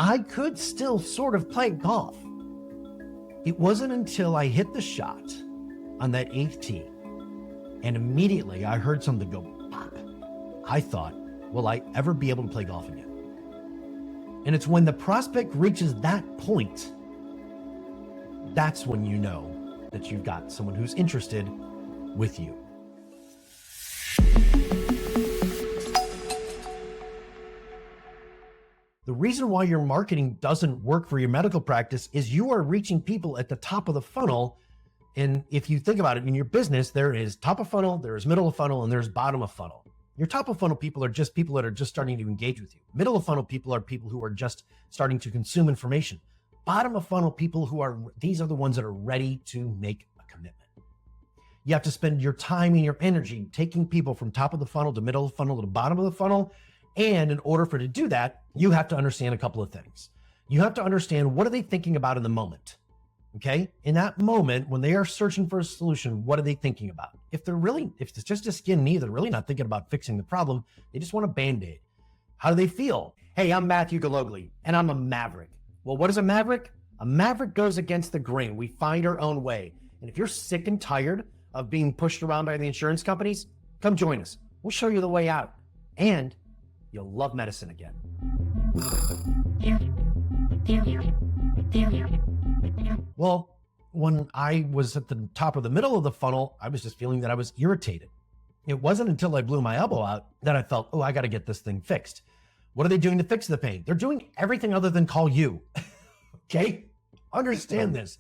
I could still sort of play golf. It wasn't until I hit the shot on that 8th tee and immediately I heard something go pop. I thought, will I ever be able to play golf again? And it's when the prospect reaches that point, that's when you know that you've got someone who's interested with you. The reason why your marketing doesn't work for your medical practice is you are reaching people at the top of the funnel. And if you think about it in your business, there is top of funnel, there is middle of funnel, and there's bottom of funnel. Your top of funnel people are just people that are just starting to engage with you. Middle of funnel people are people who are just starting to consume information. Bottom of funnel people these are the ones that are ready to make a commitment. You have to spend your time and your energy taking people from top of the funnel to middle of the funnel to the bottom of the funnel. And in order for to do that, you have to understand a couple of things. You have to understand, what are they thinking about in the moment? Okay. In that moment, when they are searching for a solution, what are they thinking about? If it's just a skin knee, they're really not thinking about fixing the problem. They just want a Band-Aid. How do they feel? Hey, I'm Matthew Galogli and I'm a maverick. Well, what is a maverick? A maverick goes against the grain. We find our own way. And if you're sick and tired of being pushed around by the insurance companies, come join us. We'll show you the way out. And you'll love medicine again. Well, when I was at the top of the middle of the funnel, I was just feeling that I was irritated. It wasn't until I blew my elbow out that I felt, oh, I got to get this thing fixed. What are they doing to fix the pain? They're doing everything other than call you. Okay? Understand this.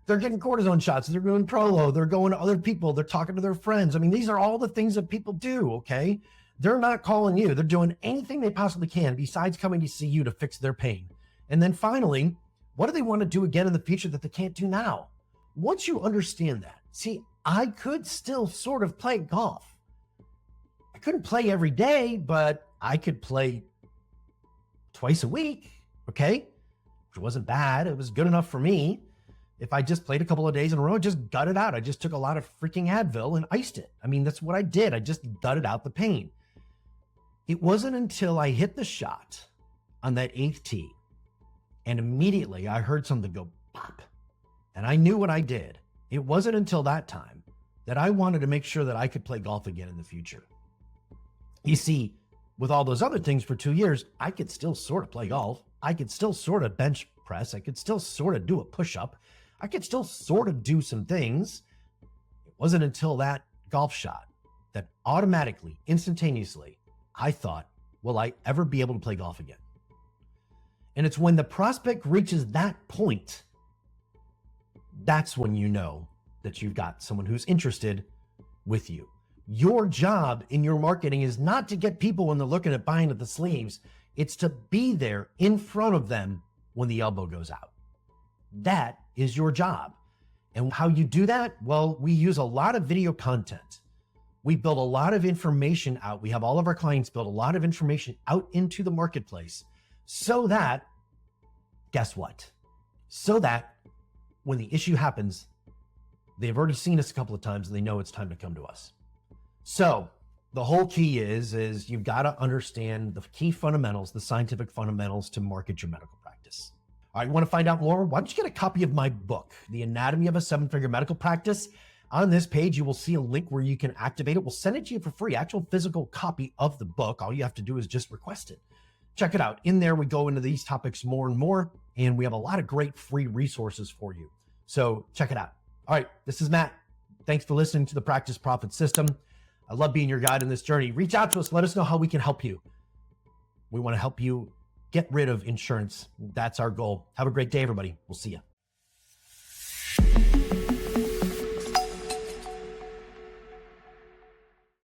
They're getting cortisone shots. They're doing Prolo. They're going to other people. They're talking to their friends. I mean, these are all the things that people do. Okay? They're not calling you. They're doing anything they possibly can besides coming to see you to fix their pain. And then finally, what do they want to do again in the future that they can't do now? Once you understand that, see, I could still sort of play golf. I couldn't play every day, but I could play twice a week, okay? Which wasn't bad. It was good enough for me. If I just played a couple of days in a row, just gut it out. I just took a lot of freaking Advil and iced it. I mean, that's what I did. I just gutted out the pain. It wasn't until I hit the shot on that 8th tee and immediately I heard something go pop. And I knew what I did. It wasn't until that time that I wanted to make sure that I could play golf again in the future. You see, with all those other things for 2 years, I could still sort of play golf. I could still sort of bench press. I could still sort of do a push-up. I could still sort of do some things. It wasn't until that golf shot that automatically, instantaneously, I thought, will I ever be able to play golf again? And it's when the prospect reaches that point, that's when you know that you've got someone who's interested with you. Your job in your marketing is not to get people when they're looking at buying at the sleeves. It's to be there in front of them when the elbow goes out. That is your job. And how you do that? Well, we use a lot of video content. We build a lot of information out. We have all of our clients build a lot of information out into the marketplace so that, guess what? So that when the issue happens, they've already seen us a couple of times and they know it's time to come to us. So the whole key is you've got to understand the key fundamentals, the scientific fundamentals to market your medical practice. All right, you want to find out more? Why don't you get a copy of my book, The Anatomy of a Seven-Figure Medical Practice? On this page, you will see a link where you can activate it. We'll send it to you for free, actual physical copy of the book. All you have to do is just request it. Check it out. In there, we go into these topics more and more, and we have a lot of great free resources for you. So check it out. All right, this is Matt. Thanks for listening to the Practice Profit System. I love being your guide in this journey. Reach out to us. Let us know how we can help you. We want to help you get rid of insurance. That's our goal. Have a great day, everybody. We'll see you.